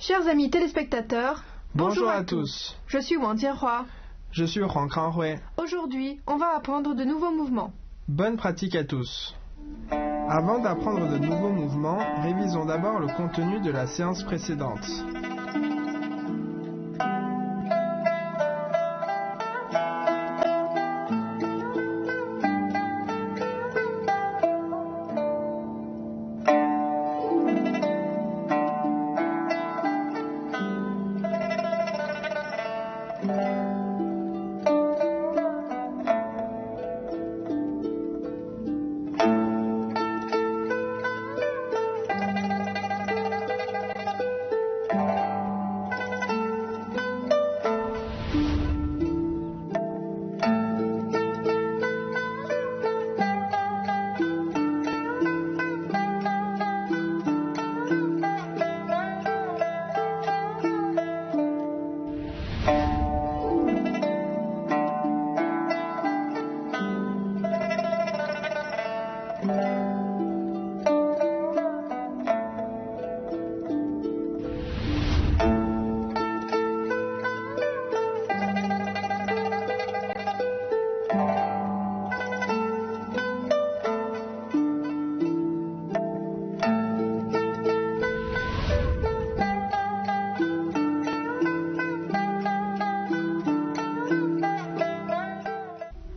Chers amis téléspectateurs, bonjour à tous. Je suis Wang Jianhua. Je suis Huang Kanghui. Aujourd'hui, on va apprendre de nouveaux mouvements. Bonne pratique à tous. Avant d'apprendre de nouveaux mouvements, révisons d'abord le contenu de la séance précédente.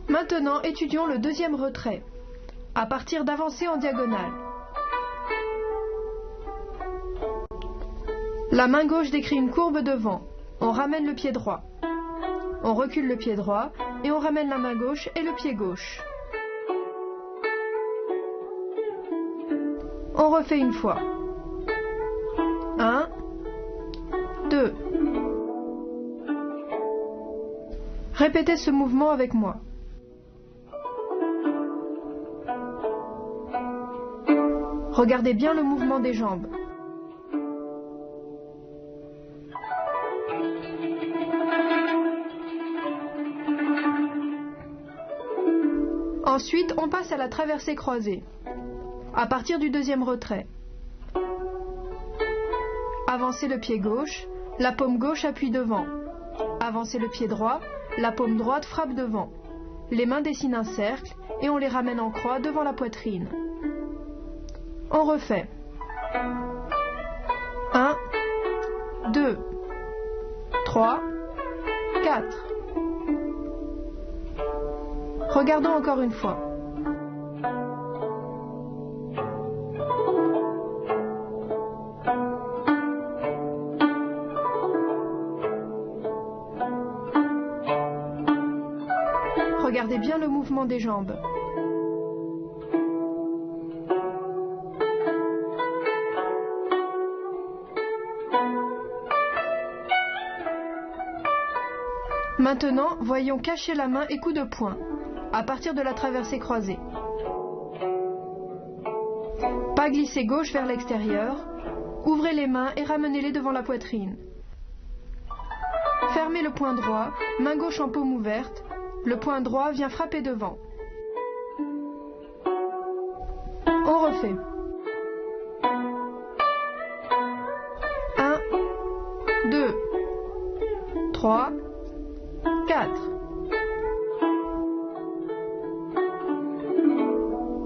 Maintenant, étudions le deuxième retrait, à partir d'avancées en diagonale. La main gauche décrit une courbe devant. On ramène le pied droit. On recule le pied droit et on ramène la main gauche et le pied gauche. On refait une fois. 1, 2. Répétez ce mouvement avec moi. Regardez bien le mouvement des jambes. Ensuite, on passe à la traversée croisée, à partir du deuxième retrait. Avancez le pied gauche, la paume gauche appuie devant. Avancez le pied droit, la paume droite frappe devant. Les mains dessinent un cercle et on les ramène en croix devant la poitrine. On refait. 1, 2, 3, 4. Regardons encore une fois. Regardez bien le mouvement des jambes. Maintenant, voyons cacher la main et coup de poing, à partir de la traversée croisée. Pas glisser gauche vers l'extérieur, ouvrez les mains et ramenez-les devant la poitrine. Fermez le poing droit, main gauche en paume ouverte, le poing droit vient frapper devant. On refait. 1, 2, 3, 4.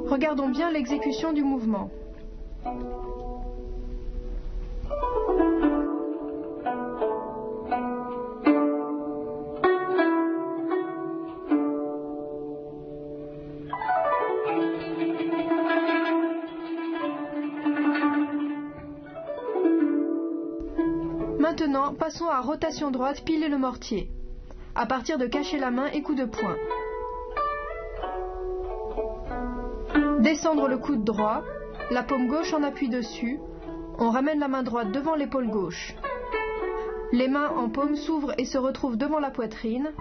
Regardons bien l'exécution du mouvement. Maintenant, passons à rotation droite, pile et le mortier, à partir de cacher la main et coup de poing. Descendre le coude droit, la paume gauche en appuie dessus, on ramène la main droite devant l'épaule gauche. Les mains en paume s'ouvrent et se retrouvent devant la poitrine,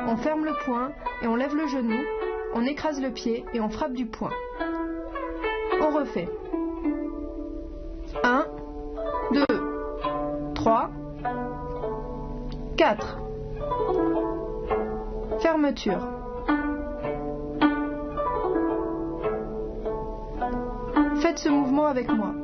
on ferme le poing et on lève le genou, on écrase le pied et on frappe du poing. On refait. 1, 2, 3, 4. Fermeture. Faites ce mouvement avec moi.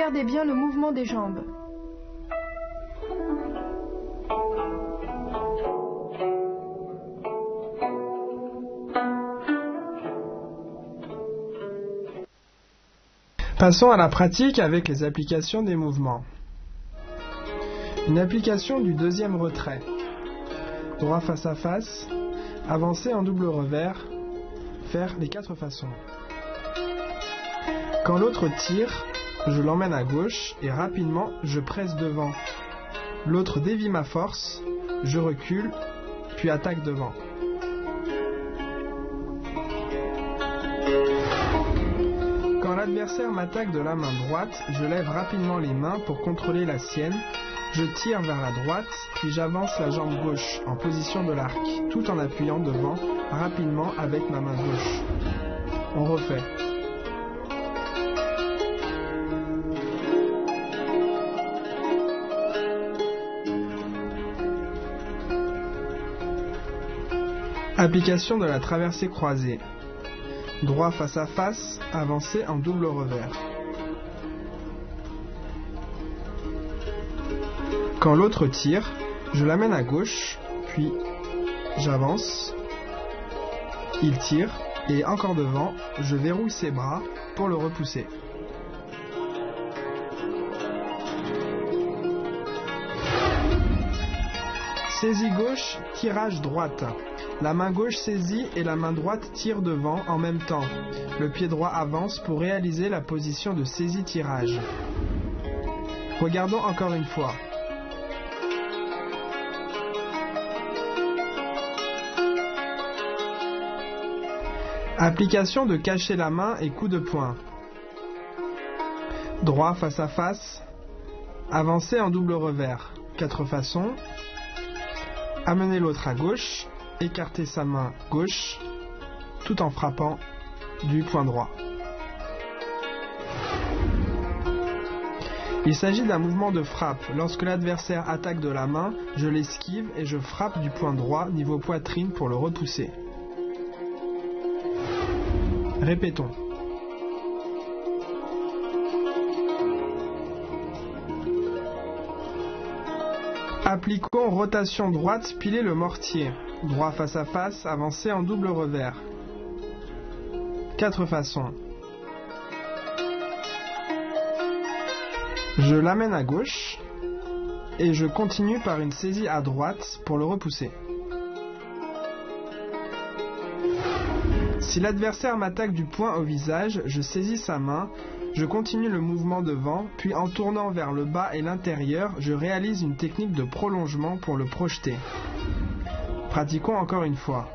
regardez bien le mouvement des jambes. Passons à la pratique avec les applications des mouvements. Une application du deuxième retrait. Droit face à face, avancer en double revers, faire les 4 façons. Quand l'autre tire, je l'emmène à gauche et rapidement je presse devant. L'autre dévie ma force, je recule, puis attaque devant. Quand l'adversaire m'attaque de la main droite, je lève rapidement les mains pour contrôler la sienne. Je tire vers la droite, puis j'avance la jambe gauche en position de l'arc, tout en appuyant devant rapidement avec ma main gauche. On refait. Application de la traversée croisée. Droit face à face, avancer en double revers. Quand l'autre tire, je l'amène à gauche, puis j'avance, il tire, et encore devant, je verrouille ses bras pour le repousser. Saisie gauche, tirage droite. La main gauche saisit et la main droite tire devant en même temps. Le pied droit avance pour réaliser la position de saisie-tirage. Regardons encore une fois. Application de cacher la main et coup de poing. Droit face à face. Avancer en double revers. 4 façons. Amener l'autre à gauche. Écarter sa main gauche. Tout en frappant du poing droit. Il s'agit d'un mouvement de frappe. Lorsque l'adversaire attaque de la main, je l'esquive et je frappe du poing droit niveau poitrine pour le repousser. Répétons. Appliquons rotation droite, piler le mortier. Droit face à face, avancer en double revers. 4 façons. Je l'amène à gauche et je continue par une saisie à droite pour le repousser. Si l'adversaire m'attaque du poing au visage, je saisis sa main, je continue le mouvement devant, puis en tournant vers le bas et l'intérieur, je réalise une technique de prolongement pour le projeter. Pratiquons encore une fois.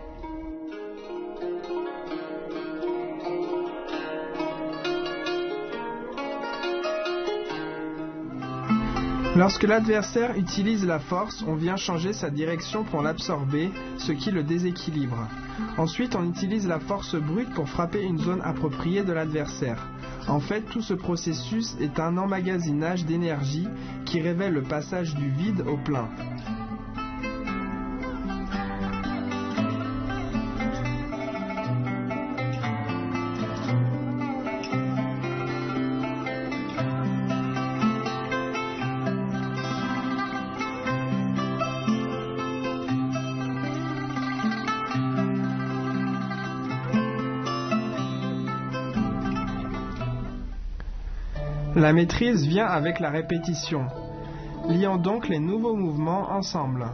Lorsque l'adversaire utilise la force, on vient changer sa direction pour l'absorber, ce qui le déséquilibre. Ensuite, on utilise la force brute pour frapper une zone appropriée de l'adversaire. En fait, tout ce processus est un emmagasinage d'énergie qui révèle le passage du vide au plein. La maîtrise vient avec la répétition. Lions donc les nouveaux mouvements ensemble.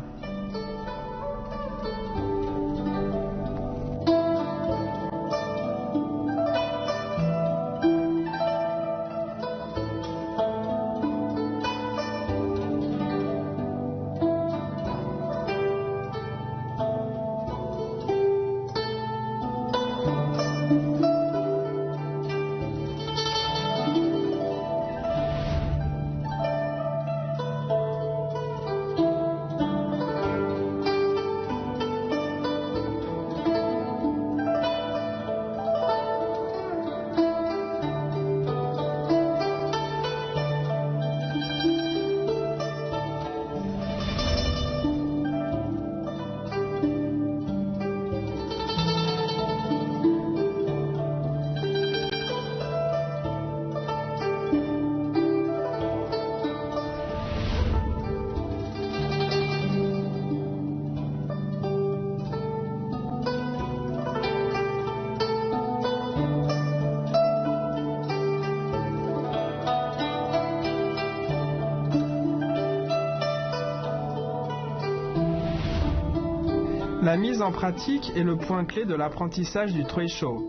La mise en pratique est le point clé de l'apprentissage du Treisho.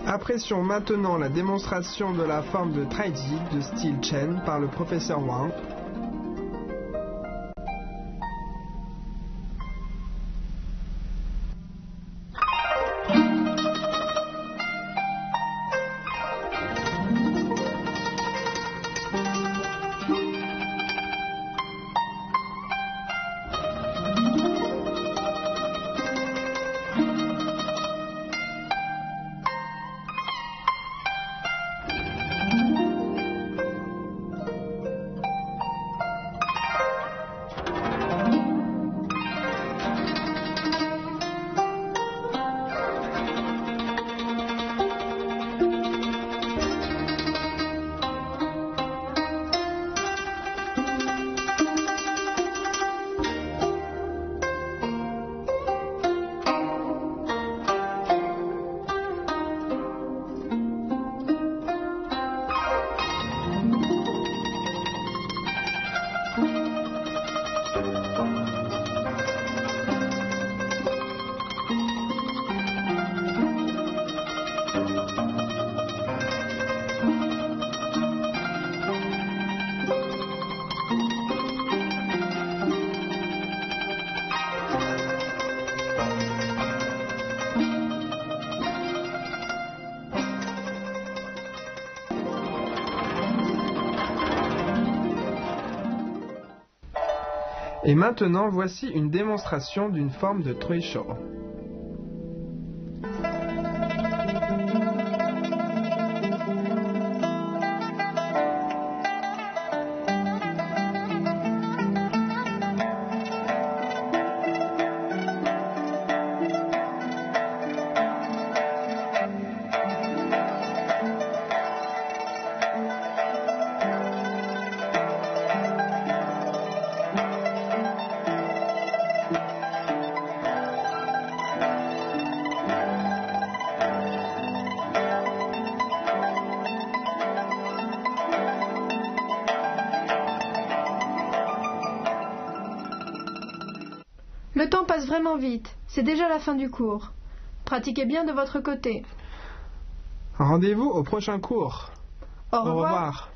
Apprécions maintenant la démonstration de la forme de Traiji de style Chen par le professeur Wang. Et maintenant, voici une démonstration d'une forme de Treisho. Le temps passe vraiment vite, c'est déjà la fin du cours. Pratiquez bien de votre côté. Rendez-vous au prochain cours. Au revoir.